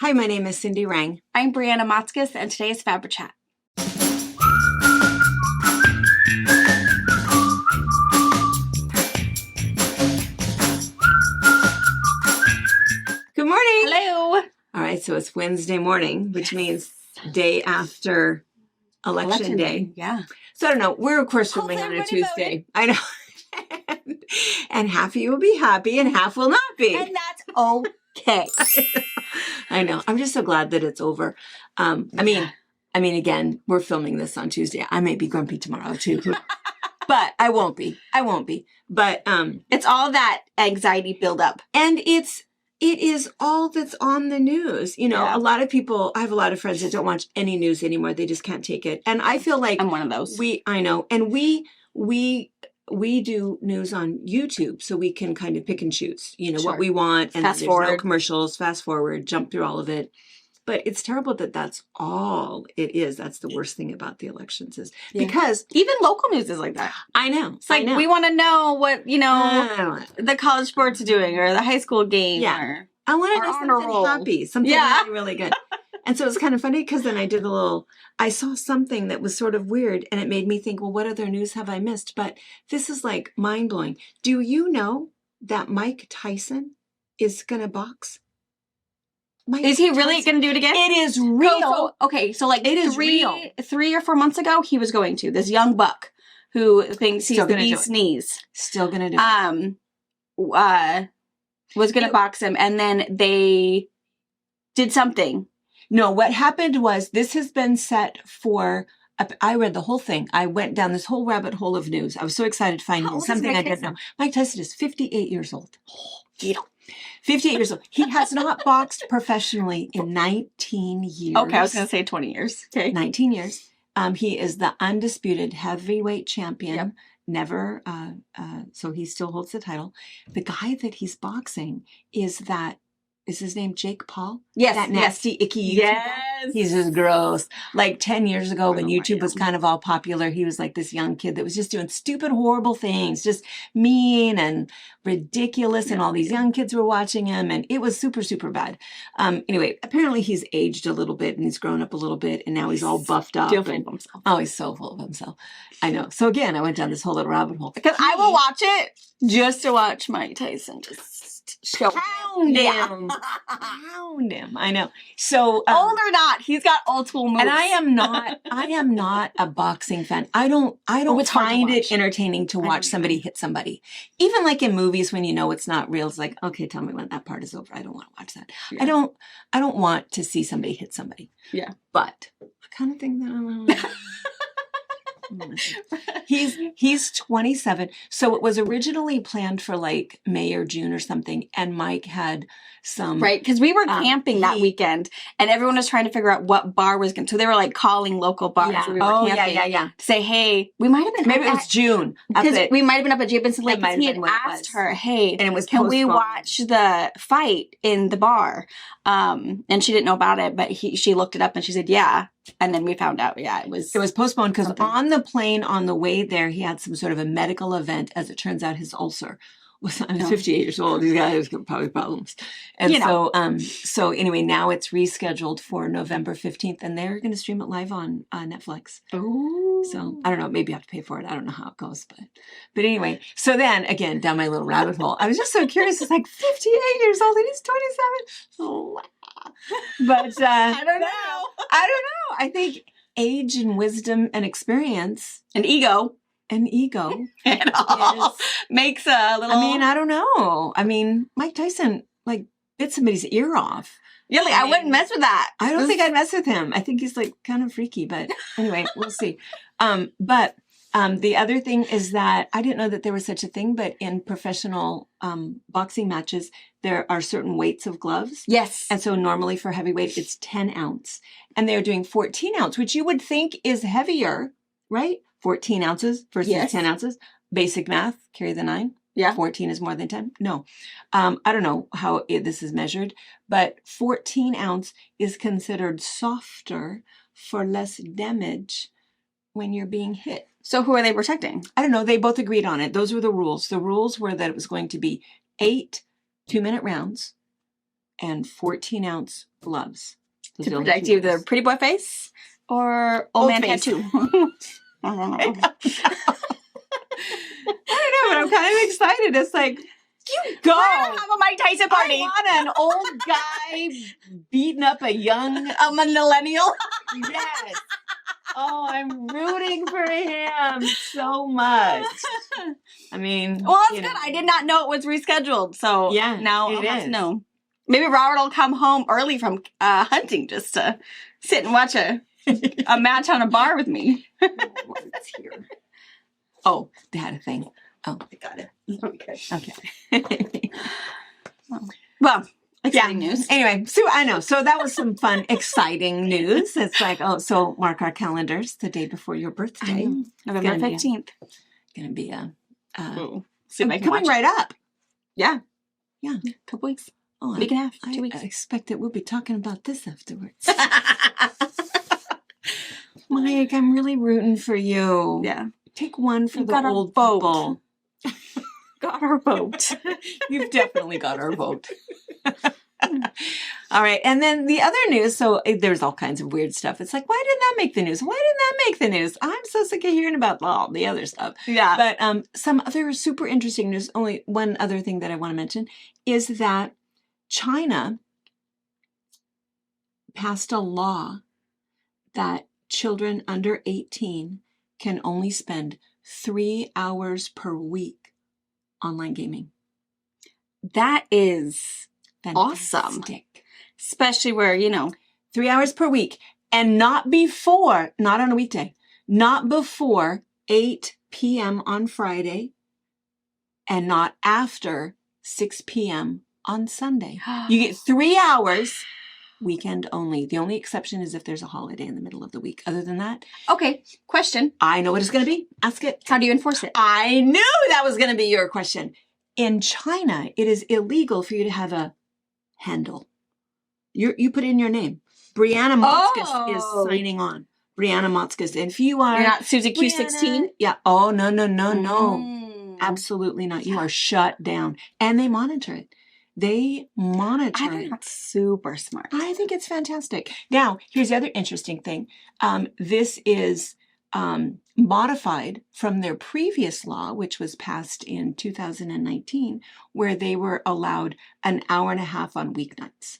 Hi, my name is Cindy Rang. I'm Brianna Motzkus, and today is FabriChat. Good morning. Hello. All right, so it's Wednesday morning, which means day after election day. Yeah. So I don't know. We're, of course, filming on a Tuesday. I know. And half of you will be happy and half will not be. And that's okay. I know. I'm just so glad that it's over. I mean, again, we're filming this on Tuesday. I may be grumpy tomorrow too, but I won't be. But it's all that anxiety buildup, and it is all that's on the news. You know, Yeah. A lot of people. I have a lot of friends that don't watch any news anymore. They just can't take it, and I feel like I'm one of those. I know, and we do news on YouTube, so we can kind of pick and choose, what we want, and fast there's forward. no commercials, fast forward, jump through all of it. But it's terrible that that's all it is. That's the worst thing about the elections is because even local news is like that. I know. It's like we want to know what, the college sports are doing or the high school game. Yeah. Or I want to know something happy, something really, really good. And so it's kind of funny because then I saw something that was sort of weird and it made me think, well, what other news have I missed? But this is like mind blowing. Do you know that Mike Tyson is going to box? Is he really going to do it again? It is real. So like it is real. 3 or 4 months ago, he was going to. This young buck who thinks he's the bee's knees. Still going to do it. Was going to box him. And then they did something. No, what happened was this has been set for... I read the whole thing. I went down this whole rabbit hole of news. I was so excited to find something I didn't know. Mike Tyson is 58 years old. 58 years old. He has not boxed professionally in 19 years. Okay, I was going to say 20 years. Okay. 19 years. He is the undisputed heavyweight champion. Yep. Never, so he still holds the title. The guy that he's boxing is his name Jake Paul? Yes. That nasty, icky YouTuber? Yes. He's just gross. Like 10 years ago when YouTube was kind of all popular, he was like this young kid that was just doing stupid, horrible things, just mean and ridiculous. And all these young kids were watching him and it was super, super bad. Anyway, apparently he's aged a little bit and he's grown up a little bit and now he's all buffed up. Still full of himself. Oh, he's so full of himself. I know. So again, I went down this whole little rabbit hole. Because I will watch it just to watch Mike Tyson just pound him. Pound him. I know. So old or not, he's got old school moves. And I am not a boxing fan. I don't find it entertaining to watch somebody hit somebody. Even like in movies when it's not real, it's like, okay, tell me when that part is over. I don't want to watch that. Yeah. I don't want to see somebody hit somebody. Yeah. But I kind of think that He's 27. So it was originally planned for like May or June or something. And Mike had some... Right, because we were camping that weekend and everyone was trying to figure out what bar was going to... So they were like calling local bars where we were camping. Yeah. To say, hey, we might have been... Maybe it was June. Because we might have been up at Jabinson Lake because he had asked her, hey, and it was can we watch the fight in the bar? And she didn't know about it, but she looked it up and she said, yeah. And then we found out, it was postponed because on the plane on the way there, he had some sort of a medical event. As it turns out, his ulcer was, 58 years old. These guys have probably problems. And so anyway, now it's rescheduled for November 15th and they're going to stream it live on Netflix. Ooh. So I don't know, maybe I have to pay for it. I don't know how it goes, but anyway, so then again, down my little rabbit hole, I was just so curious. It's like 58 years old and he's 27. Oh, but I don't know. I think age and wisdom and experience and ego and all makes a little... I don't know. Mike Tyson bit somebody's ear off. Yeah, I wouldn't mess with that. I don't think I'd mess with him. I think he's kind of freaky, but anyway, we'll see. But the other thing is that I didn't know that there was such a thing, but in professional boxing matches, there are certain weights of gloves. Yes. And so normally for heavyweight, it's 10 ounce. And they're doing 14 ounce, which you would think is heavier, right? 14 ounces versus 10 ounces. Basic math, carry the 9. Yeah. 14 is more than 10? No. I don't know how this is measured, but 14 ounce is considered softer for less damage when you're being hit. So who are they protecting? I don't know. They both agreed on it. Those were the rules. The rules were that it was going to be 8 2-minute rounds and 14-ounce gloves. Those To are the protect two either rules. pretty boy face or old man face. tattoo. I don't know, but I'm kind of excited. It's like, you go. We're gonna have a Mike Tyson party. I want an old guy beating up a young A millennial. Yes. Oh, I'm rooting for him so much. I mean, Well, that's good. I did not know it was rescheduled, so Yeah, now it I'll have is. to know. Maybe Robert will come home early from hunting just to sit and watch a match on a bar with me. What's here? Oh, they had a thing. Oh, I got it. Okay. Well, exciting news. Anyway, so I know. So that was some fun, exciting news. It's like, oh, so mark our calendars the day before your birthday. November 15th. Going to be a See if I can coming watch right up. Yeah. Yeah. Couple weeks. Oh, Week and a half. 2 I weeks. expect that we'll be talking about this afterwards. Mike, I'm really rooting for you. Yeah. Take one for You the got our old vote. people. Got our vote. You've definitely got our vote. All right. And then the other news. So there's all kinds of weird stuff. It's like, why didn't that make the news? Why didn't that make the news? I'm so sick of hearing about all the other stuff. Yeah. But some other super interesting news, only one other thing that I want to mention is that China passed a law that children under 18 can only spend 3 hours per week online gaming. That is awesome. Fantastic. Especially where, 3 hours per week, and not on a weekday, not before 8 p.m. on Friday, and not after 6 p.m. on Sunday. You get 3 hours, weekend only. The only exception is if there's a holiday in the middle of the week. Other than that, Okay, question. I know what it's going to be. Ask it. How do you enforce it? I knew that was going to be your question. In China, it is illegal for you to have a handle. You put in your name. Brianna Motzkus is signing on. Brianna Motzkus. And if you are... You're not Susie Q16? Brianna, yeah. Oh, no. Absolutely not. You are shut down. And they monitor it. They monitor I think it. that's super smart. I think it's fantastic. Now, here's the other interesting thing. This is modified from their previous law, which was passed in 2019, where they were allowed an hour and a half on weeknights.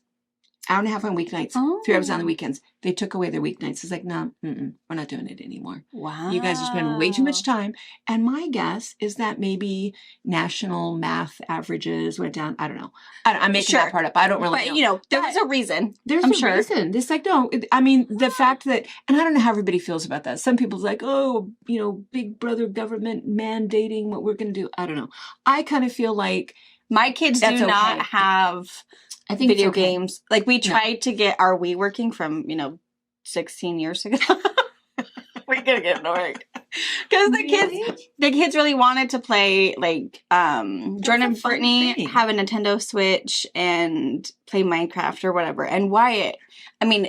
Hour and a half on weeknights, 3 hours on the weekends. They took away their weeknights. It's like, no, we're not doing it anymore. Wow. You guys are spending way too much time. And my guess is that maybe national math averages went down. I don't know. I'm making that part up. I don't really know. But, there was a reason. There's I'm a sure. reason. It's like, no, the fact that, and I don't know how everybody feels about that. Some people's like, oh, big brother government mandating what we're going to do. I don't know. I kind of feel like my kids do not have video games. Like we tried to get our Wii working from, 16 years ago. We're going to get it to work. Because the kids really wanted to play, like, Jordan and Brittany have a Nintendo Switch and play Minecraft or whatever. And Wyatt,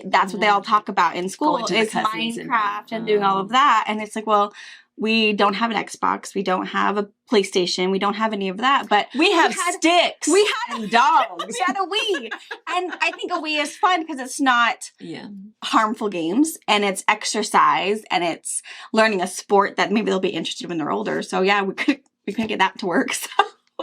that's what they all talk about in school is Minecraft and doing all of that. And it's like, well, we don't have an Xbox. We don't have a PlayStation. We don't have any of that. But we have sticks. We had and dogs. We had a Wii. And I think a Wii is fun because it's not Yeah. harmful games and it's exercise and it's learning a sport that maybe they'll be interested when they're older. So yeah, we couldn't get that to work. So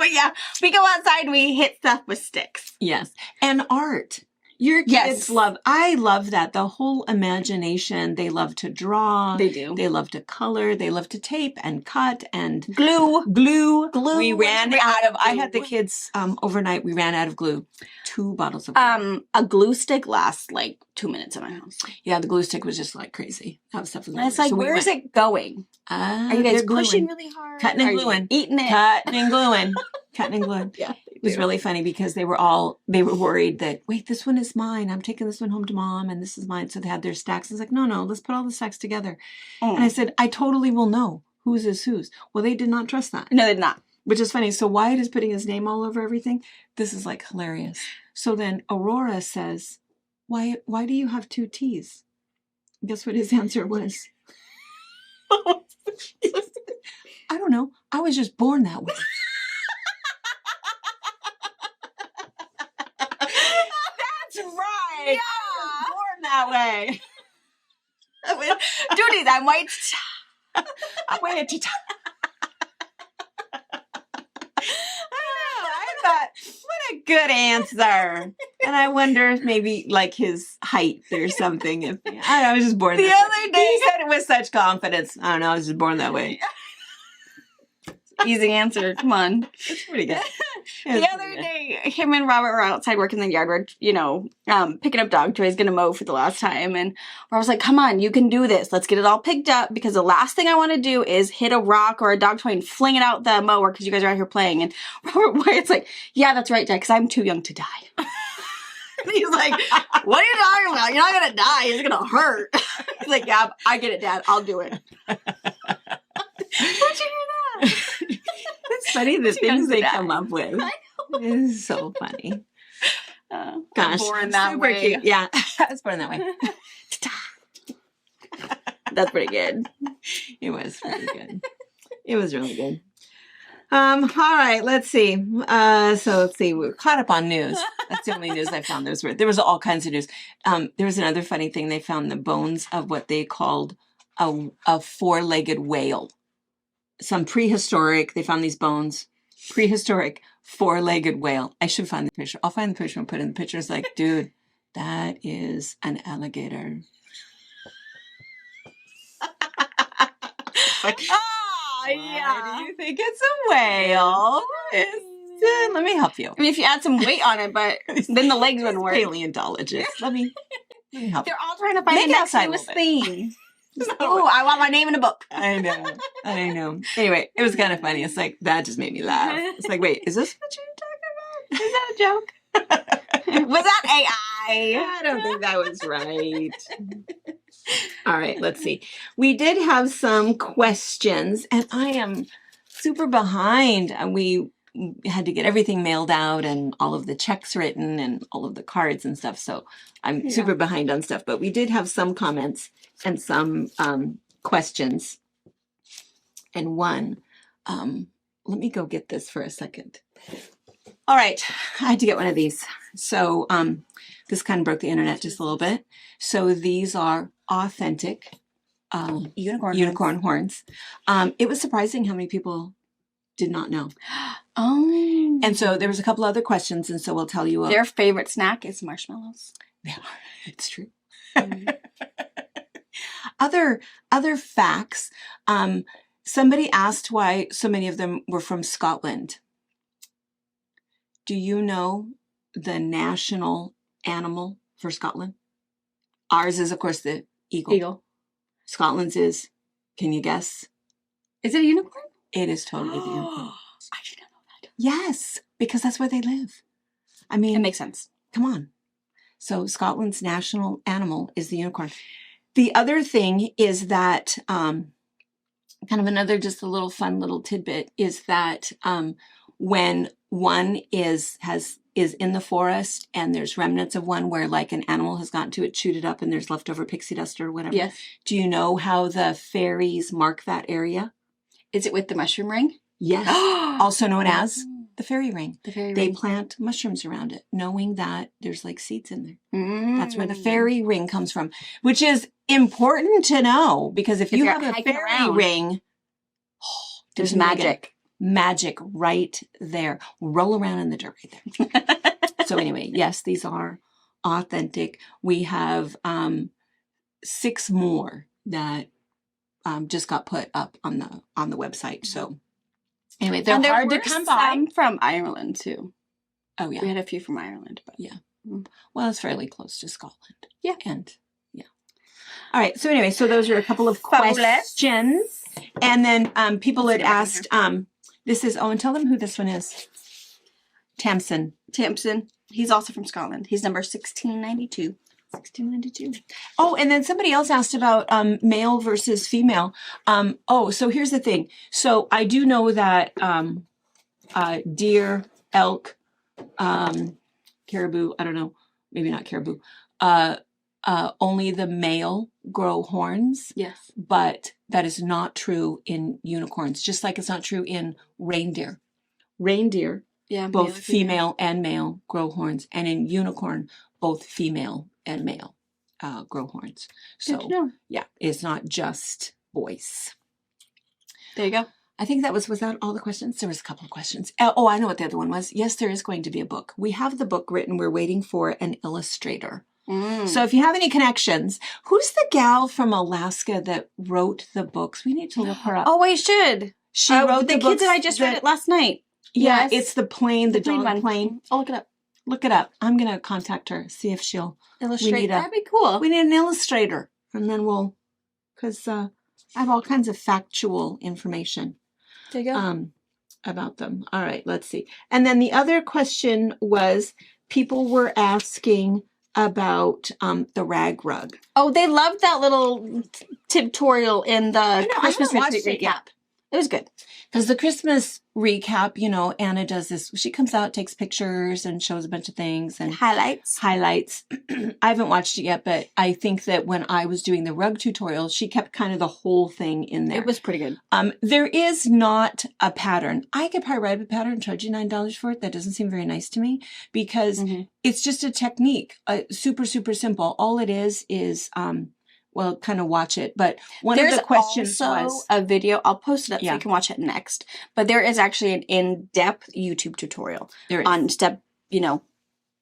yeah, we go outside and we hit stuff with sticks. Yes. And art. Your kids I love that. The whole imagination. They love to draw. They do. They love to color. They love to tape and cut and glue. We ran out of, I had the kids overnight. We ran out of glue. 2 bottles of glue. A glue stick lasts like 2 minutes in my house. Yeah, the glue stick was just like crazy. That stuff was and it's like, where is it going? Are you guys pushing really hard? Cutting and gluing. Eating it. Cutting and gluing. Cutting and gluing. Yeah. It was really funny because they were worried that, wait, this one is mine. I'm taking this one home to mom and this is mine. So they had their stacks. I was like, no, let's put all the stacks together. And I said, I totally will know whose is whose. Well, they did not trust that. No, they did not. Which is funny. So Wyatt is putting his name all over everything. This is like hilarious. So then Aurora says, why do you have 2 T's? Guess what his answer was? I don't know. I was just born that way. I was born that way. Duties, I'm white. I'm way to I thought, what a good answer. And I wonder if maybe like his height or something. If I don't know, I was just born The that other way. day- He said it with such confidence. I don't know, I was just born that way. Easy answer. Come on. It's pretty good. The other day, him and Robert were outside working in the yard. We're, picking up dog toys, gonna mow for the last time. And I was like, come on, you can do this. Let's get it all picked up because the last thing I want to do is hit a rock or a dog toy and fling it out the mower because you guys are out here playing. And Robert Wyatt's like, yeah, that's right, Dad, because I'm too young to die. And he's like, what are you talking about? You're not gonna die. It's gonna hurt. He's like, yeah, I get it, Dad. I'll do it. How'd you hear that? It's funny the things they come up with. It's so funny. Gosh, born that super way. cute. Yeah, I was born that way. That's pretty good. It was pretty good. It was really good. All right, let's see. Let's see. We're caught up on news. That's the only news I found. There was all kinds of news. There was another funny thing. They found the bones of what they called a four-legged whale. Some prehistoric. They found these bones. Prehistoric four-legged whale. I should find the picture. I'll find the picture and put it in the picture. It's like, dude, that is an alligator. Like, why do you think it's a whale? Let me help you. I mean, if you add some weight on it, but then the legs wouldn't work. Paleontologist. Let me help you. They're all trying to find Make the it next outside a newest little bit. thing. Oh, I want my name in a book. I know. Anyway, it was kind of funny. It's like, that just made me laugh. It's like, wait, is this what you're talking about? Is that a joke? Was that AI? I don't think that was right. All right, let's see. We did have some questions, and I am super behind. We had to get everything mailed out and all of the checks written and all of the cards and stuff. So I'm super behind on stuff, but we did have some comments and some questions. And one, let me go get this for a second. All right, I had to get one of these. So this kind of broke the internet just a little bit. So these are authentic unicorn horns. It was surprising how many people did not know. Oh. And so there was a couple other questions, and so we'll tell you. Their favorite snack is marshmallows. They are. It's true. Other facts. Somebody asked why so many of them were from Scotland. Do you know the national animal for Scotland? Ours is, of course, the eagle. Scotland's is, can you guess? Is it a unicorn? It is totally the unicorn. I did not know that. Yes, because that's where they live. I mean, It makes sense. come on. So Scotland's national animal is the unicorn. The other thing is that, kind of another just a little fun little tidbit is that when one is in the forest and there's remnants of one where like an animal has gotten to it, chewed it up, and there's leftover pixie dust or whatever. Yes. Do you know how the fairies mark that area? Is it with the mushroom ring? Yes. Also known as the fairy ring. The fairy They ring. plant mushrooms around it, knowing that there's like seeds in there. Mm. That's where the fairy ring comes from, which is important to know because if you you're have a hiking fairy around, ring, there's gonna get magic. Magic right there. Roll around in the dirt right there. So anyway, yes, these are authentic. We have 6 more that just got put up on the website. So anyway, they're and there hard to were come by. some from Ireland too. Oh yeah, We had a few from Ireland, but yeah. Well, it's fairly close to Scotland. Yeah. And yeah. All right. So anyway, so those are a couple of Fabulous. questions. And then people had asked, this is Owen, tell them who this one is. Tamsin. He's also from Scotland. He's number 1692. 1692. Oh, and then somebody else asked about male versus female. So here's the thing. So I do know that deer, elk, caribou, I don't know, maybe not caribou, only the male grow horns. Yes. But that is not true in unicorns, just like it's not true in reindeer. Reindeer, Yeah. both female and male grow horns, and in unicorn, both female and male grow horns. So yeah, it's not just boys. There you go. I think was that all the questions? There was a couple of questions. Oh, I know what the other one was. Yes, there is going to be a book. We have the book written. We're waiting for an illustrator. So if you have any connections, who's the gal from Alaska that wrote the books? We need to look her up. Oh, I should. She wrote the kids that I just read it last night. Yeah, it's the plane, the dog plane. I'll look it up. Look it up. I'm going to contact her, see if she'll illustrate. That'd be cool. We need an illustrator. And then because I have all kinds of factual information. There you go. About them. All right, let's see. And then the other question was, people were asking about the rag rug. Oh, they loved that little tutorial in the Christmas recap. It was good. Because the Christmas recap, Anna does this. She comes out, takes pictures, and shows a bunch of things. And highlights. I haven't watched it yet, but I think that when I was doing the rug tutorial, she kept kind of the whole thing in there. It was pretty good. There is not a pattern. I could probably write a pattern and charge you $9 for it. That doesn't seem very nice to me because it's just a technique. Super, super simple. All it is well, kind of watch it. But one of the questions was a video. I'll post it up so you can watch it next. But there is actually an in-depth YouTube tutorial on step, A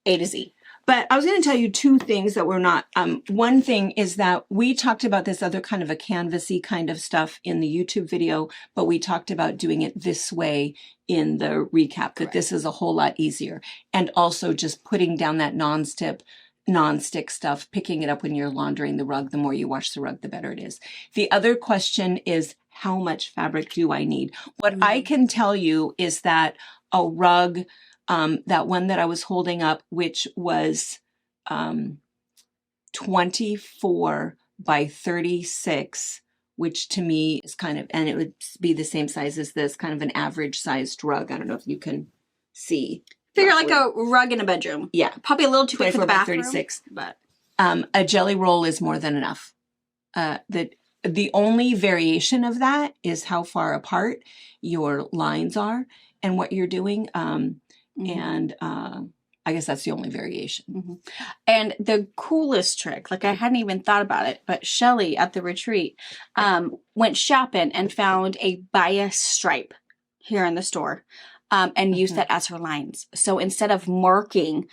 to Z. But I was going to tell you two things that were not. One thing is that we talked about this other kind of a canvasy kind of stuff in the YouTube video, but we talked about doing it this way in the recap, that this is a whole lot easier. And also just putting down that non-stick stuff, picking it up when you're laundering the rug. The more you wash the rug, the better it is. The other question is, how much fabric do I need? What I can tell you is that a rug, that one that I was holding up, which was 24 by 36, which to me is kind of, and it would be the same size as this, kind of an average sized rug. I don't know if you can see. Figure like a rug in a bedroom. Yeah. Probably a little too big for the bathroom. 36. But a jelly roll is more than enough. The only variation of that is how far apart your lines are and what you're doing. And I guess that's the only variation. And the coolest trick, like I hadn't even thought about it, but Shelly at the retreat went shopping and found a bias stripe here in the store. And use that as her lines. So instead of marking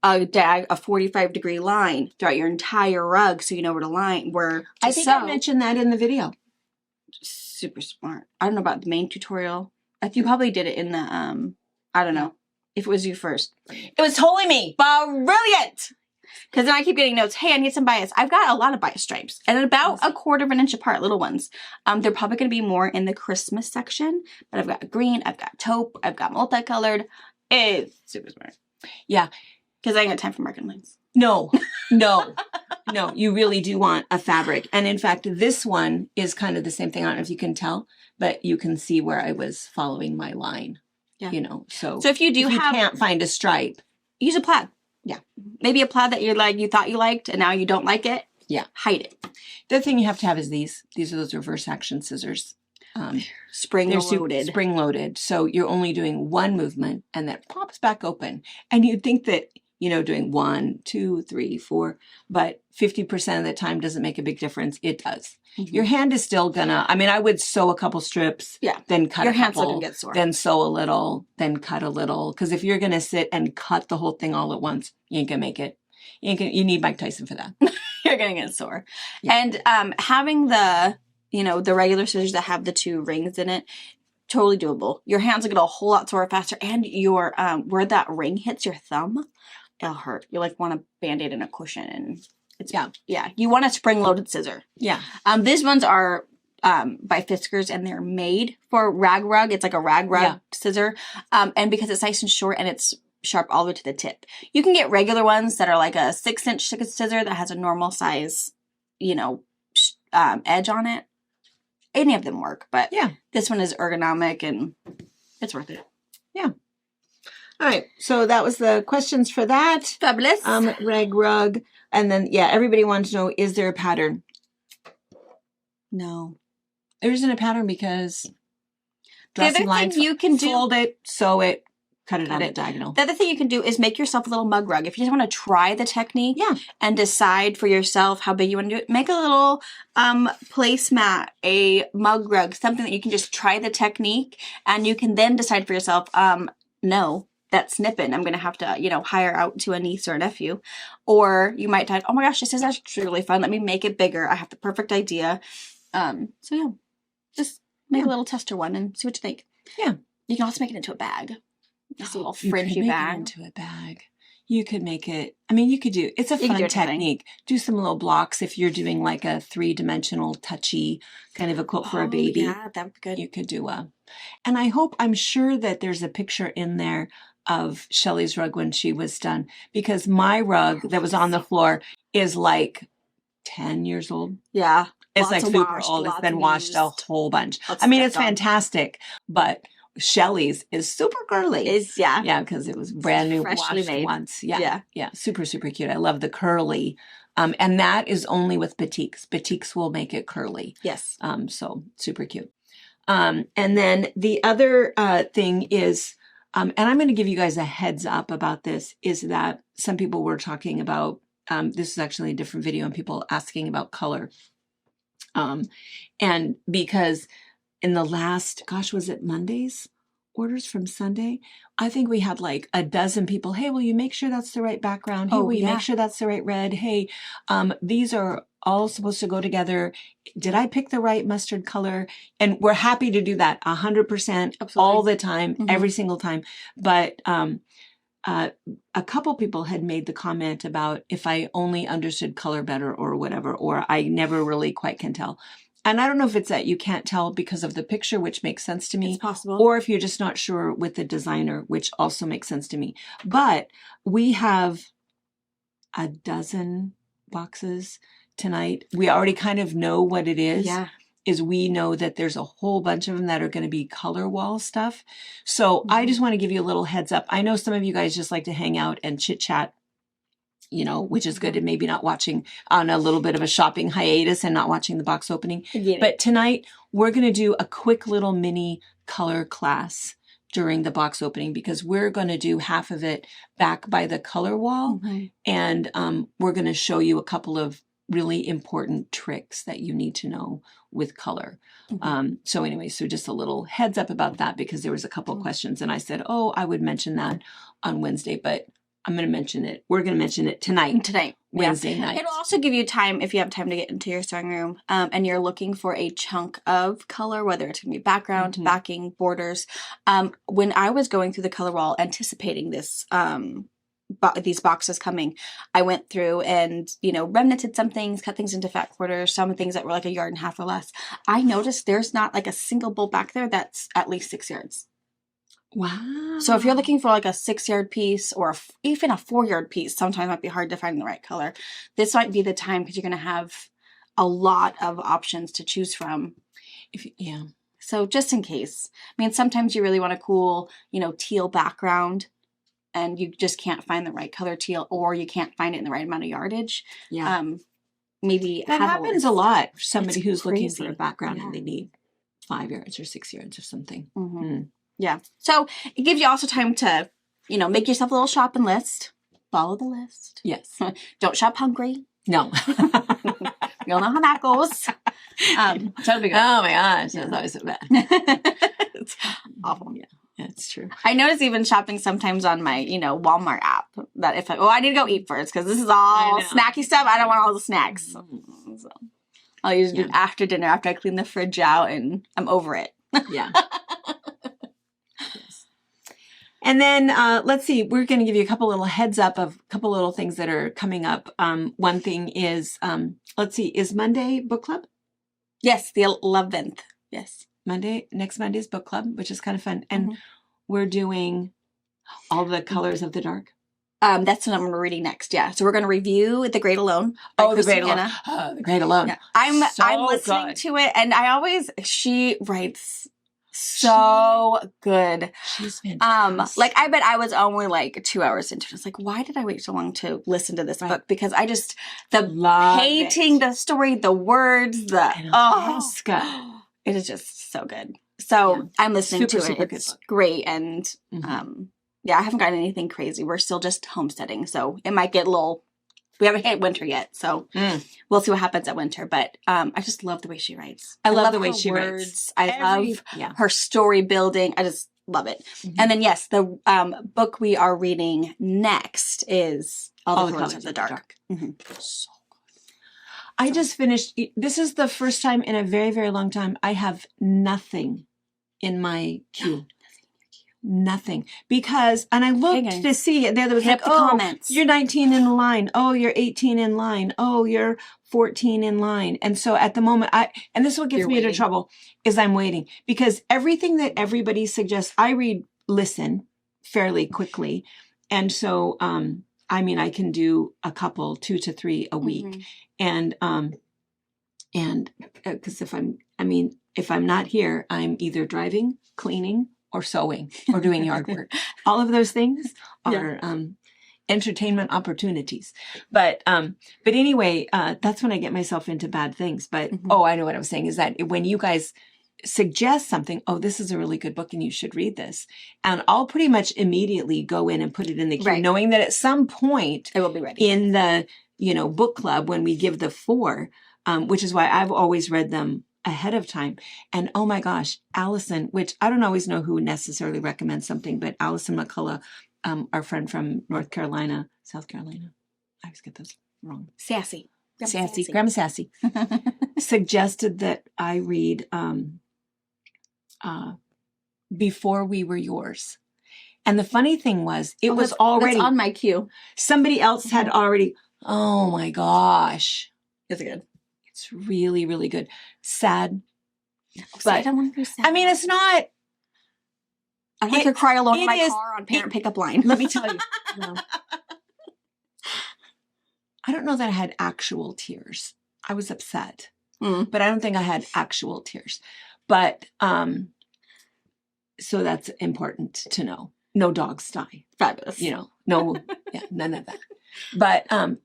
a 45-degree line throughout your entire rug, so you know where to line, I think I mentioned that in the video. Super smart. I don't know about the main tutorial. You probably did it in the I don't know if it was you first. It was totally me. Brilliant. Because then I keep getting notes. Hey, I need some bias. I've got a lot of bias stripes, and about 1/4 of an inch apart, little ones. They're probably going to be more in the Christmas section, but I've got green, I've got taupe, I've got multicolored. It's super smart. Yeah, because I ain't got time for marking lines. No. You really do want a fabric, and in fact, this one is kind of the same thing. I don't know if you can tell, but you can see where I was following my line. Yeah, So if you can't find a stripe, use a plaid. Yeah. Maybe a plaid that you thought you liked, and now you don't like it. Yeah. Hide it. The other thing you have to have is these. These are those reverse action scissors. Spring-loaded. Spring-loaded. So you're only doing one movement, and then it pops back open. And you'd think that, doing 1, 2, 3, 4, but 50% of the time doesn't make a big difference. It does. Your hand is still gonna, I would sew a couple strips, then cut your a couple, hand's still gonna get sore. Then sew a little, then cut a little. Because if you're gonna sit and cut the whole thing all at once, you ain't gonna make it. You need Mike Tyson for that. You're gonna get sore. Yeah. And having the regular scissors that have the 2 rings in it, totally doable. Your hands will get a whole lot sore faster, and your where that ring hits your thumb, it'll hurt. You want a Band-Aid and a cushion, and it's you want a spring-loaded scissor. Yeah. These ones are by Fiskars, and they're made for rag rug. It's like a rag rug scissor, and because it's nice and short and it's sharp all the way to the tip. You can get regular ones that are like a 6-inch scissor that has a normal size, edge on it. Any of them work, but this one is ergonomic and it's worth it. Yeah. All right. So that was the questions for that. Fabulous. Rag rug. And then, everybody wanted to know, is there a pattern? No. There isn't a pattern because the other thing you can do, fold it, sew it, Cut it on the diagonal. The other thing you can do is make yourself a little mug rug. If you just want to try the technique and decide for yourself how big you want to do it, make a little placemat, a mug rug, something that you can just try the technique, and you can then decide for yourself, no, that's snipping. I'm going to have to, hire out to a niece or a nephew. Or you might decide, oh my gosh, this is actually really fun. Let me make it bigger. I have the perfect idea. Just make a little tester one and see what you think. Yeah. You can also make it into a bag. Just a little fringy bag. Into a bag. You could make it, you could do, it's a fun technique. Do some little blocks if you're doing like a 3-dimensional touchy kind of a quilt for a baby. Yeah, that would be good. You could do and I'm sure that there's a picture in there of Shelley's rug when she was done, because my rug that was on the floor is like 10 years old. Yeah. It's like super old. It's been washed a whole bunch. It's fantastic, but Shelley's is super girly. Yeah, because it was brand new, freshly made once. Yeah, super, super cute. I love the curly. And that is only with batiks. Batiks will make it curly. Yes. So super cute. And then the other thing is, and I'm going to give you guys a heads up about this, is that some people were talking about, this is actually a different video, and people asking about color. And because in the last, was it Monday's orders from Sunday? I think we had like a dozen people. Hey, will you make sure that's the right background? Hey, will you make sure that's the right red? Hey, these are all supposed to go together. Did I pick the right mustard color? And we're happy to do that 100% all the time, every single time. But a couple people had made the comment about if I only understood color better or whatever, or I never really quite can tell. And I don't know if it's that you can't tell because of the picture, which makes sense to me. It's possible. Or if you're just not sure with the designer, which also makes sense to me. But we have a dozen boxes tonight. We already kind of know what it is. Yeah. Is we know that there's a whole bunch of them that are going to be color wall stuff. So I just want to give you a little heads up. I know some of you guys just like to hang out and chit chat, which is good, and maybe not watching on a little bit of a shopping hiatus and not watching the box opening. But tonight we're going to do a quick little mini color class during the box opening, because we're going to do half of it back by the color wall. And we're going to show you a couple of really important tricks that you need to know with color. So anyway, so just a little heads up about that, because there was a couple of questions and I said, I would mention that on Wednesday, but I'm going to mention it. We're going to mention it tonight. Wednesday night. It'll also give you time, if you have time to get into your sewing room, and you're looking for a chunk of color, whether it's going to be background, backing, borders. When I was going through the color wall, anticipating this, these boxes coming, I went through and, remnanted some things, cut things into fat quarters, some things that were like 1.5 yards or less. I noticed there's not like a single bolt back there that's at least 6 yards. Wow. So if you're looking for like a 6-yard piece or even a 4-yard piece, sometimes it might be hard to find the right color. This might be the time, because you're going to have a lot of options to choose from. So just in case. Sometimes you really want a cool, teal background, and you just can't find the right color teal, or you can't find it in the right amount of yardage. Maybe that happens a lot for somebody who's looking for a background and they need 5 yards or 6 yards or something. Yeah. So it gives you also time to, make yourself a little shopping list. Follow the list. Yes. Don't shop hungry. No. You'll know how that goes. Oh my gosh. That's always so bad. It's awful. Yeah. It's true. I notice even shopping sometimes on my, Walmart app, that if I need to go eat first, because this is all snacky stuff. I don't want all the snacks. So I'll usually do it after dinner, after I clean the fridge out, and I'm over it. Yeah. And then let's see, we're going to give you a couple little heads up of a couple little things that are coming up. One thing is, let's see, is Monday book club? Yes, the 11th. Yes. Next Monday's book club, which is kind of fun. And we're doing all the colors of the dark. That's what I'm reading next. Yeah. So we're going to review The Great Alone. The Great Alone. The Great Alone. Yeah. I'm listening to it, and she writes so good. She's fantastic. I bet I was only like 2 hours into it. It's like, why did I wait so long to listen to this book? Because I just, painting, the story, the words, it is just so good. So I'm listening to it. It's great. And I haven't gotten anything crazy. We're still just homesteading, so it might get a little. We haven't hit winter yet, so we'll see what happens at winter. But I just love the way she writes. I love the way her she words. writes. I love her story building. I just love it. And then, yes, the book we are reading next is All the Colors of the Dark. Mm-hmm. So good. I just finished. This is the first time in a very, very long time I have nothing in my queue. Nothing. Because, and I looked to see, there was like, comments. You're 19 in line. Oh, you're 18 in line. Oh, you're 14 in line. And so at the moment, and this is what gets me into trouble, is I'm waiting. Because everything that everybody suggests, I listen fairly quickly. And so, I mean, I can do a couple, 2 to 3 a week. And because if I'm not here, I'm either driving, cleaning, or sewing, or doing yard work. All of those things are entertainment opportunities. But anyway, that's when I get myself into bad things. But I know what I was saying is that when you guys suggest something, this is a really good book and you should read this, and I'll pretty much immediately go in and put it in the queue, knowing that at some point it will be ready in the book club when we give the 4, which is why I've always read them ahead of time. And oh my gosh, Allison, which I don't always know who necessarily recommends something, but Allison McCullough, our friend from South Carolina, I always get those wrong. Grandma Sassy, suggested that I read Before We Were Yours. And the funny thing was, it was already on my queue. Somebody else had already, oh my gosh. It's good. It's really, really good. Sad. But I don't want to be sad. I mean, it's not. I like to cry alone in my car on parent pickup line. Let me tell you. I don't know that I had actual tears. I was upset. But I don't think I had actual tears. But, so that's important to know. No dogs die. Fabulous. No, none of that.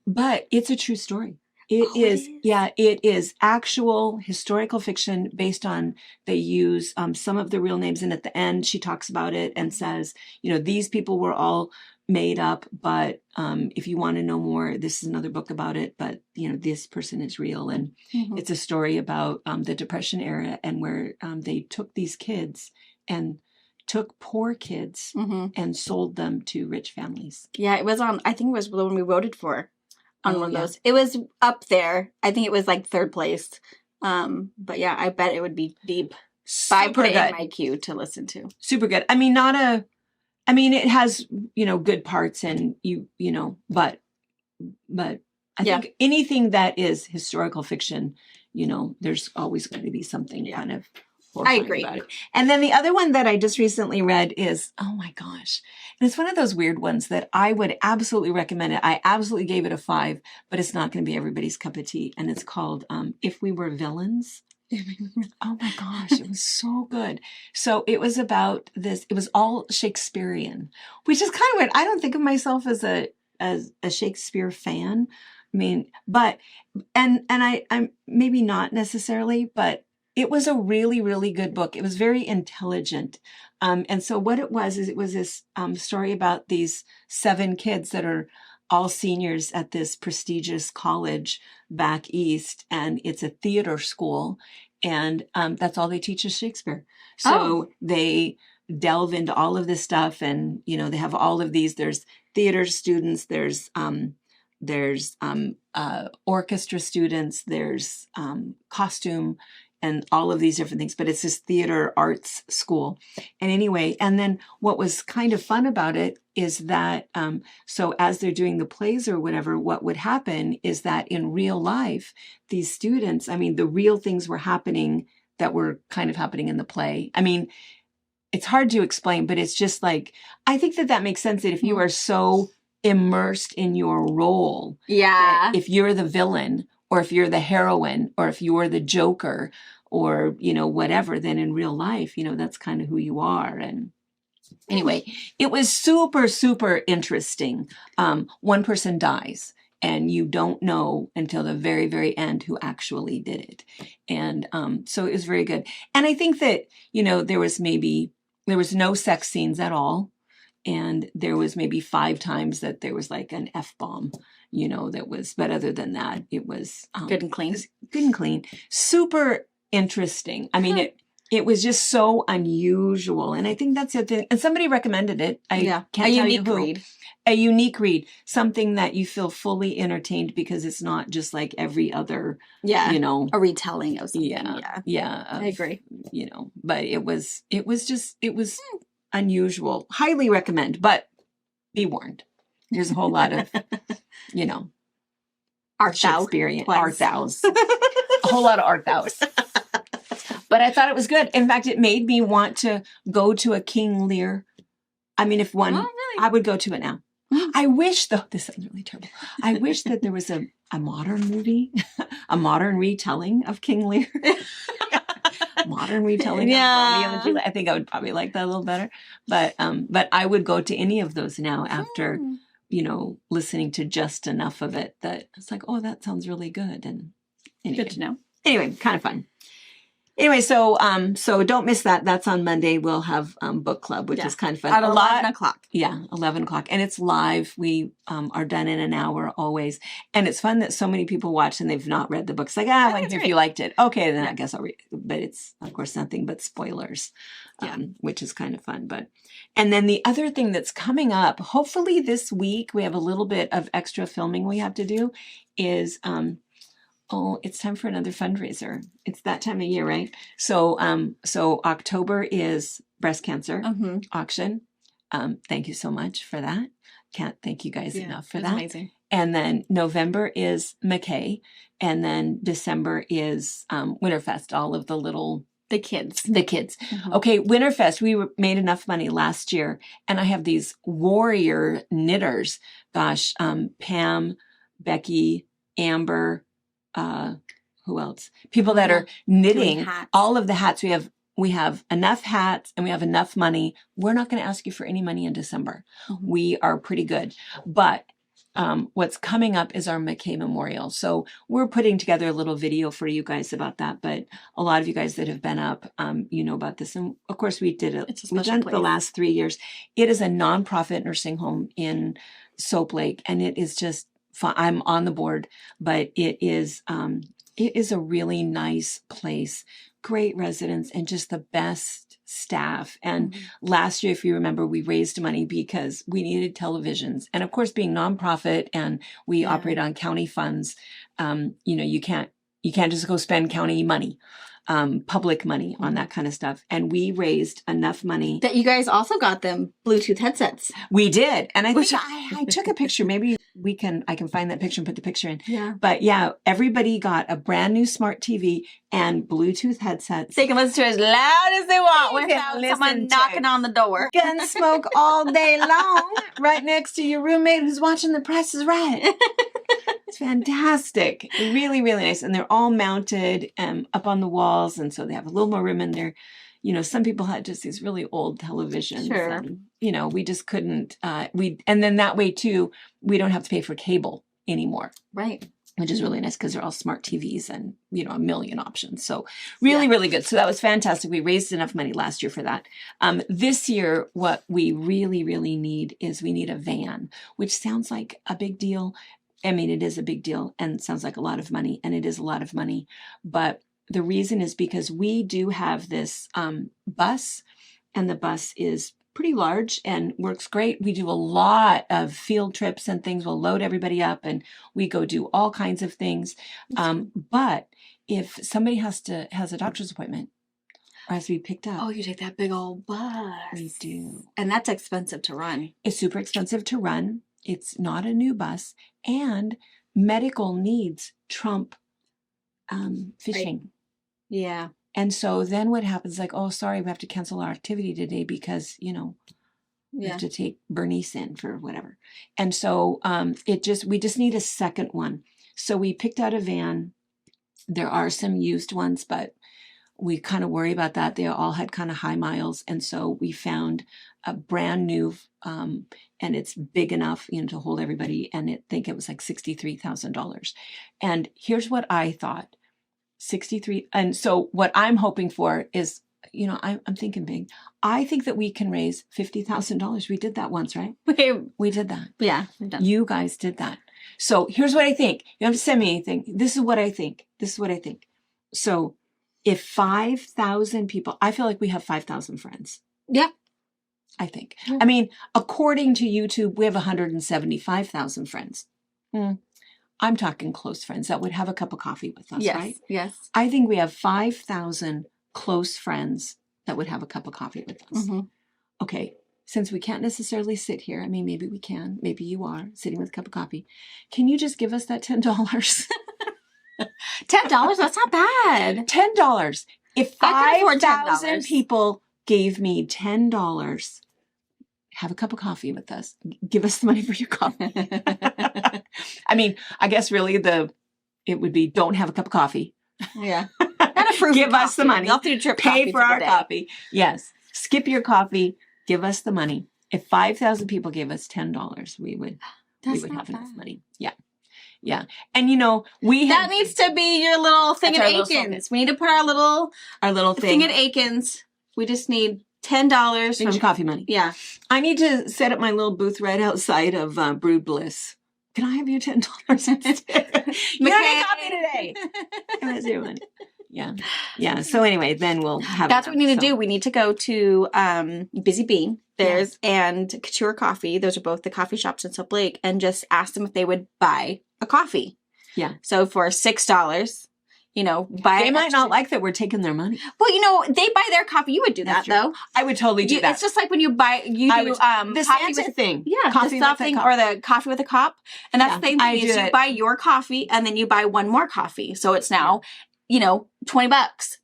But it's a true story. It is actual historical fiction based on, they use some of the real names. And at the end, she talks about it and says, these people were all made up, but if you want to know more, this is another book about it. But, this person is real. And it's a story about the Depression era and where they took these kids and took poor kids and sold them to rich families. Yeah, it was on, I think it was the one we voted for. On one of those. It was up there. I think it was like 3rd place. But yeah, I bet it would be deep. But I put it in my queue to listen to. Super good. I mean, it has, good parts and but I think anything that is historical fiction, there's always going to be something kind of I agree. About it. And then the other one that I just recently read is, oh my gosh. And it's one of those weird ones that I would absolutely recommend it. I absolutely gave it a 5, but it's not going to be everybody's cup of tea. And it's called If We Were Villains. Oh my gosh, it was so good. So it was about this, it was all Shakespearean, which is kind of weird. I don't think of myself as a Shakespeare fan. I mean, but, and I'm maybe not necessarily, but it was a really, really good book. It was very intelligent. And so what it was this story about these 7 kids that are all seniors at this prestigious college back east. And it's a theater school. And that's all they teach is Shakespeare. So they delve into all of this stuff. And, they have all of these. There's theater students. There's orchestra students. There's costume and all of these different things, but it's this theater arts school. And anyway, and then what was kind of fun about it is that, so as they're doing the plays or whatever, what would happen is that in real life, these students, the real things were happening that were kind of happening in the play. It's hard to explain, but it's just like, I think that makes sense that if you are so immersed in your role, if you're the villain, or if you're the heroine, or if you're the Joker, or, whatever, then in real life, that's kind of who you are. And anyway, it was super, super interesting. One person dies and you don't know until the very, very end who actually did it. And so it was very good. And I think that, there was no sex scenes at all. And there was maybe 5 times that there was like an F-bomb, that was, but other than that, it was good and clean. Good and clean. Super interesting. I mean, it was just so unusual. And I think that's the thing. And somebody recommended it. I can't tell you who. Read. A unique read. Something that you feel fully entertained because it's not just like every other, a retelling of something. Yeah. I agree. But it was unusual. Highly recommend, but be warned. There's a whole lot of, art thous. A whole lot of art thous. But I thought it was good. In fact, it made me want to go to a King Lear. I mean, if one, I would go to it now. I wish, though, this sounds really terrible. I wish that there was a modern movie, a modern retelling of King Lear. Modern retelling of Romeo and Juliet. I think I would probably like that a little better. But I would go to any of those now after, listening to just enough of it that it's like, oh, that sounds really good. And anyway. Good to know. Anyway, kind of fun. Anyway, so don't miss that. That's on Monday. We'll have book club, which is kind of fun. At 11 o'clock. Yeah, 11 o'clock. And it's live. We are done in an hour always. And it's fun that so many people watch and they've not read the books. Like, I want to hear if you liked it. Okay, then I guess I'll read. But it's, of course, nothing but spoilers, which is kind of fun. And then the other thing that's coming up, hopefully this week, we have a little bit of extra filming we have to do, is... it's time for another fundraiser. It's that time of year, right? So October is breast cancer auction. Thank you so much for that. Can't thank you guys enough for that. Amazing. And then November is McKay. And then December is Winterfest, all of the kids. Mm-hmm. Okay, Winterfest, we made enough money last year. And I have these warrior knitters. Gosh, Pam, Becky, Amber, who else? People that are knitting all of the hats. We have enough hats and we have enough money. We're not going to ask you for any money in December. Mm-hmm. We are pretty good. But what's coming up is our McKay Memorial. So we're putting together a little video for you guys about that. But a lot of you guys that have been up, you know about this. And of course, we did it. We've done it the last 3 years. It is a nonprofit nursing home in Soap Lake, and it is just fun. I'm on the board, but it is a really nice place, great residents, and just the best staff. And last year, if you remember, we raised money because we needed televisions. And of course, being nonprofit and we operate on county funds, you can't just go spend county money. Public money on that kind of stuff. And we raised enough money. That you guys also got them Bluetooth headsets. We did. And I think I took a picture. Maybe I can find that picture and put the picture in. Yeah. But everybody got a brand new smart TV and Bluetooth headsets. They can listen to it as loud as they want without someone knocking on the door. Gun smoke all day long right next to your roommate who's watching The Price is Right. It's fantastic. Really, really nice. And they're all mounted up on the walls. And so they have a little more room in there. Some people had just these really old televisions. Sure. And, we just couldn't. And then that way, too, we don't have to pay for cable anymore. Right. Which is really nice because they're all smart TVs and, a million options. So really, really good. So that was fantastic. We raised enough money last year for that. This year, what we really, really need is we need a van, which sounds like a big deal. I mean, it is a big deal and sounds like a lot of money, and it is a lot of money. But the reason is because we do have this bus, and the bus is pretty large and works great. We do a lot of field trips and things. We'll load everybody up and we go do all kinds of things. But if somebody has a doctor's appointment or has to be picked up. Oh, you take that big old bus. We do. And that's expensive to run. It's super expensive to run. It's not a new bus, and medical needs trump fishing. Right. Yeah. And so then what happens? Like, oh, sorry, we have to cancel our activity today because we have to take Bernice in for whatever. And so we just need a second one. So we picked out a van. There are some used ones, but we kind of worry about that. They all had kind of high miles, and so we found a brand new. And it's big enough, to hold everybody. And I think it was like $63,000. And here's what I thought. 63. And so what I'm hoping for is, I'm thinking big. I think that we can raise $50,000. We did that once, right? We did that. Yeah. We've done. You guys did that. So here's what I think. You don't have to send me anything. This is what I think. So if 5,000 people, I feel like we have 5,000 friends. Yeah. I think. Yeah. I mean, according to YouTube, we have 175,000 friends. I'm talking close friends that would have a cup of coffee with us, right? Yes. I think we have 5,000 close friends that would have a cup of coffee with us. Okay. Since we can't necessarily sit here, I mean, maybe we can. Maybe you are sitting with a cup of coffee. Can you just give us that $10? $10? That's not bad. $10. If 5,000 people gave me $10, have a cup of coffee with us. Give us the money for your coffee. I mean, I guess really it would be don't have a cup of coffee. Yeah. Give us the money. Pay for our coffee. Yes. Skip your coffee. Give us the money. If 5,000 people gave us $10, we would have enough money. Yeah. Yeah. And that needs to be your little thing at Aikens. We need to put our little thing at Aikens. We just need $10 from coffee money. Yeah. I need to set up my little booth right outside of Brewed Bliss. Can I have your $10 instead? You don't need coffee today. That's your money. Yeah. Yeah. So anyway, then we'll have that's what we need to do. We need to go to Busy Bean. And Couture Coffee. Those are both the coffee shops in Salt Lake, and just ask them if they would buy a coffee. Yeah. So for $6, they might not like that we're taking their money. Well, they buy their coffee. You would do that though. I would totally do that. It's just like when you do the coffee with thing. Yeah, coffee the stuffing or the coffee with a cup. And that's the thing is you buy your coffee and then you buy one more coffee. So it's now, $20,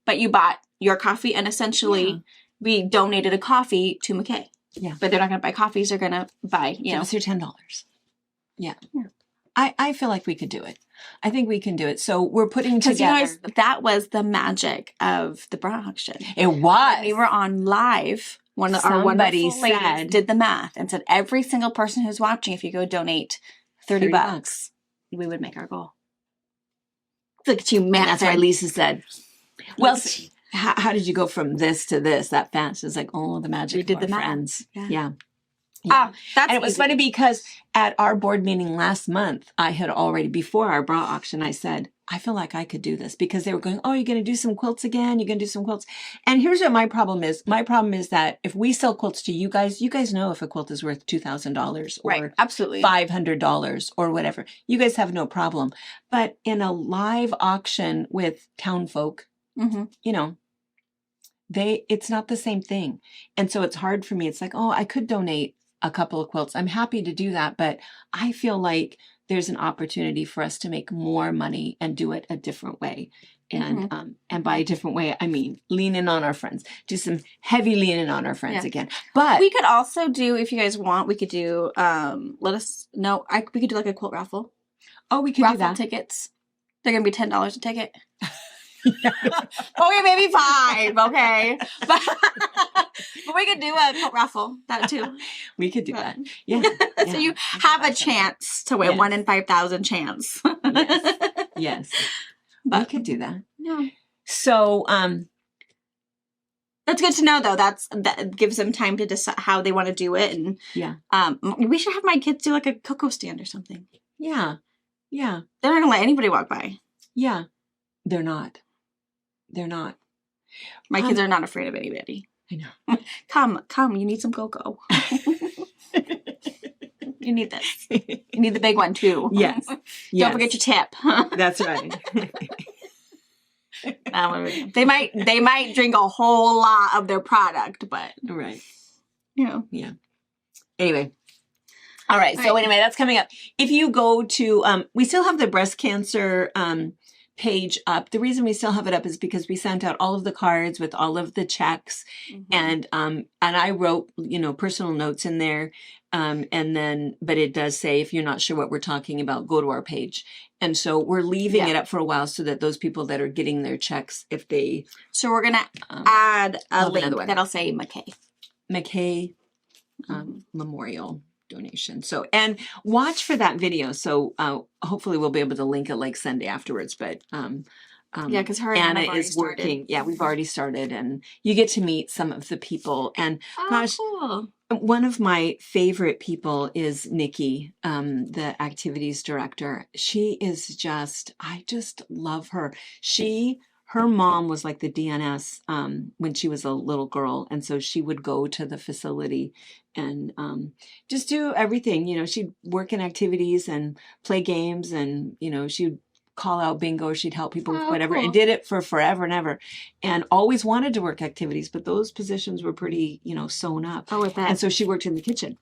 but you bought your coffee and essentially we donated a coffee to McKay. Yeah. But they're not going to buy coffees. They're going to buy, Give us your $10. Yeah. I feel like we could do it. I think we can do it. So we're putting together. That was the magic of the bra auction. It was. When we were on live. Our wonderful lady did the math and said every single person who's watching, if you go donate $30, we would make our goal. Look at you, man. That's why Lisa said. Well, how did you go from this to this that fast? It's like, the magic. We did the friends. Yeah. Yeah. And it was funny because at our board meeting last month, I had already, before our bra auction, I said, I feel like I could do this because they were going, you're going to do some quilts again. You're going to do some quilts. And here's what my problem is. My problem is that if we sell quilts to you guys know if a quilt is worth $2,000 or absolutely $500 or whatever. You guys have no problem. But in a live auction with town folk, it's not the same thing. And so it's hard for me. It's like, I could donate a couple of quilts. I'm happy to do that, but I feel like there's an opportunity for us to make more money and do it a different way. And and by a different way, I mean lean in on our friends. Do some heavy leaning on our friends again. But we could also do, if you guys want, we could do let us know. We could do like a quilt raffle. Oh, we could do that. Raffle tickets. They're gonna be $10 a ticket. Okay, maybe $5. Okay, but we could do a quilt raffle. That too. We could do that. Yeah. So you have a chance to win 1 in 5,000 chance. Yes. But we could do that. Yeah. So that's good to know, though. That gives them time to decide how they want to do it, and we should have my kids do like a cocoa stand or something. Yeah. Yeah. They're not gonna let anybody walk by. Yeah. They're not. My kids are not afraid of anybody. I know. Come. You need some cocoa. You need this. You need the big one too. Yes. Don't forget your tip. That's right. They might drink a whole lot of their product, but right. Yeah. Anyway. All right. So anyway, that's coming up. If you go to, we still have the breast cancer page up. The reason we still have it up is because we sent out all of the cards with all of the checks, and I wrote, personal notes in there. But it does say, if you're not sure what we're talking about, go to our page. And so we're leaving it up for a while so that those people that are getting their checks, if they. So we're going to add a link that'll say McKay Memorial donation. So, and watch for that video. So hopefully we'll be able to link it like Sunday afterwards. But Yeah, because her and Anna is working. Yeah, we've already started, and you get to meet some of the people. And gosh, cool. One of my favorite people is Nikki, the activities director. She is just, I just love her. Her mom was like the DNS when she was a little girl. And so she would go to the facility and just do everything. You know, she'd work in activities and play games, and, you know, she'd call out bingo, she'd help people with whatever, and did it for forever and ever, and always wanted to work activities, but those positions were pretty, you know, sewn up. Oh, with that. And so she worked in the kitchen.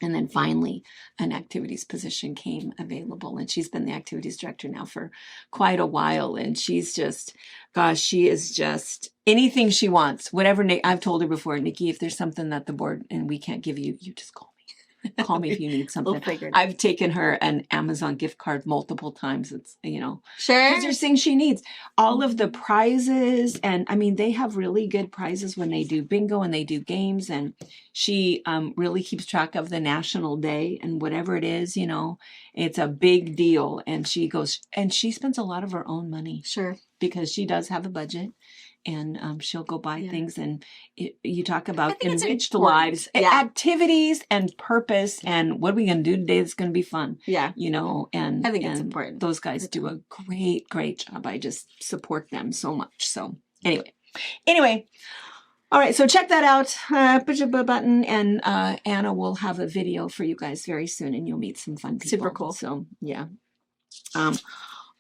And then finally an activities position came available, and she's been the activities director now for quite a while. And she's just, gosh, she is just anything she wants, whatever. I've told her before, Nikki, if there's something that the board and we can't give you, you just call me. Call me if you need something. I've taken her an Amazon gift card multiple times. It's, you know, sure, because there's things she needs. All of the prizes, and I mean, they have really good prizes when they do bingo and they do games. And she really keeps track of the national day and whatever it is, you know, it's a big deal. And she goes, and she spends a lot of her own money. Sure, because she does have a budget. And she'll go buy things, and you talk about enriched lives, activities, and purpose, and what are we going to do today that's going to be fun? Yeah, you know, and I think it's important. Those guys do a great job. I just support them so much. So anyway, all right. So check that out. Push a button, and Anna will have a video for you guys very soon, and you'll meet some fun people. Super cool. So yeah. All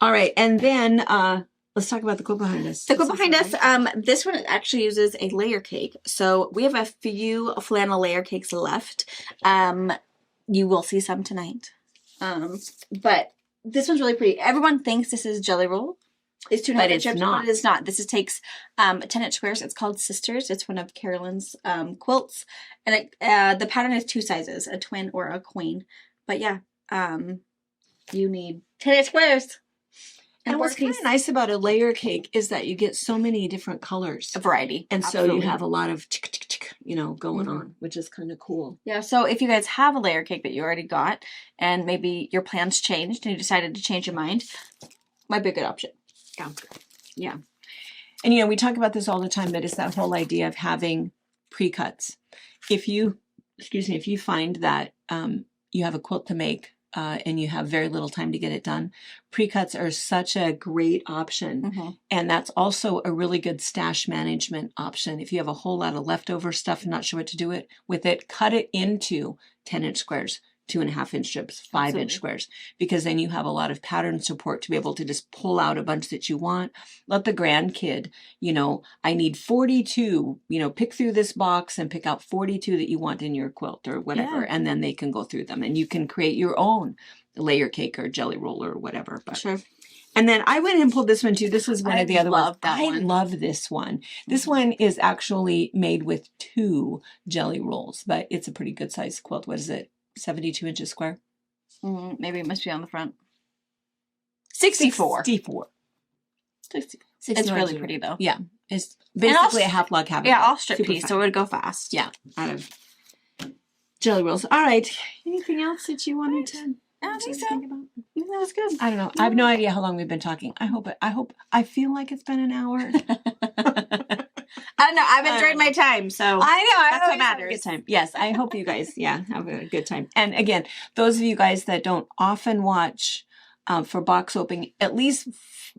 right, and then. Let's talk about the quilt behind us. The quilt behind us, this one actually uses a layer cake. So we have a few flannel layer cakes left. You will see some tonight. But this one's really pretty. Everyone thinks this is Jelly Roll. It's 2.5 inch chips, but it is not. This takes 10-inch squares. It's called Sisters. It's one of Carolyn's quilts. And the pattern is 2 sizes, a twin or a queen. But yeah, you need 10-inch squares. And what's kind of nice about a layer cake is that you get so many different colors. A variety. And so you have a lot of, you know, going on, which is kind of cool. Yeah, so if you guys have a layer cake that you already got, and maybe your plans changed and you decided to change your mind, might be a good option. Yeah. And, you know, we talk about this all the time, but it's that whole idea of having pre-cuts. If you find that you have a quilt to make, and you have very little time to get it done, pre-cuts are such a great option. And that's also a really good stash management option. If you have a whole lot of leftover stuff and not sure what to do with it, cut it into 10-inch squares, 2.5-inch strips, 5-inch squares, because then you have a lot of pattern support to be able to just pull out a bunch that you want. Let the grandkid, you know, I need 42, you know, pick through this box and pick out 42 that you want in your quilt or whatever. And then they can go through them, and you can create your own layer cake or jelly roll or whatever. But. Sure. And then I went and pulled this one too. This was one of the other ones. I love this one. This one is actually made with 2 jelly rolls, but it's a pretty good size quilt. What is it? 72 inches square? Maybe it must be on the front. 64. 64. It's really pretty though. Yeah. It's basically a half log cabin. Yeah, all strip piece, so it would go fast. Yeah. Out of jelly rolls. All right. Anything else that you wanted to I don't think so. think about? That was good. I don't know. I have no idea how long we've been talking. I feel like it's been an hour. I don't know. I've enjoyed my time, so I know. That's what matters. Good time. Yes, I hope you guys, have a good time. And again, those of you guys that don't often watch for box opening, at least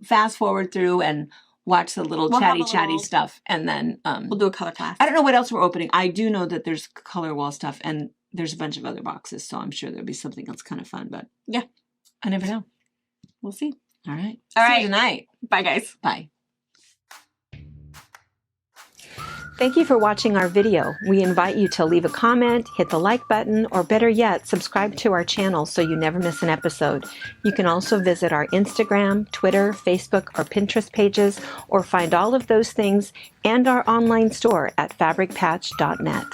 fast forward through and watch the little chatty stuff, and then we'll do a color class. I don't know what else we're opening. I do know that there's color wall stuff, and there's a bunch of other boxes, so I'm sure there'll be something else kind of fun. But yeah, I never know. We'll see. All right. See you tonight. Bye, guys. Bye. Thank you for watching our video. We invite you to leave a comment, hit the like button, or better yet, subscribe to our channel so you never miss an episode. You can also visit our Instagram, Twitter, Facebook, or Pinterest pages, or find all of those things and our online store at FabricPatch.net.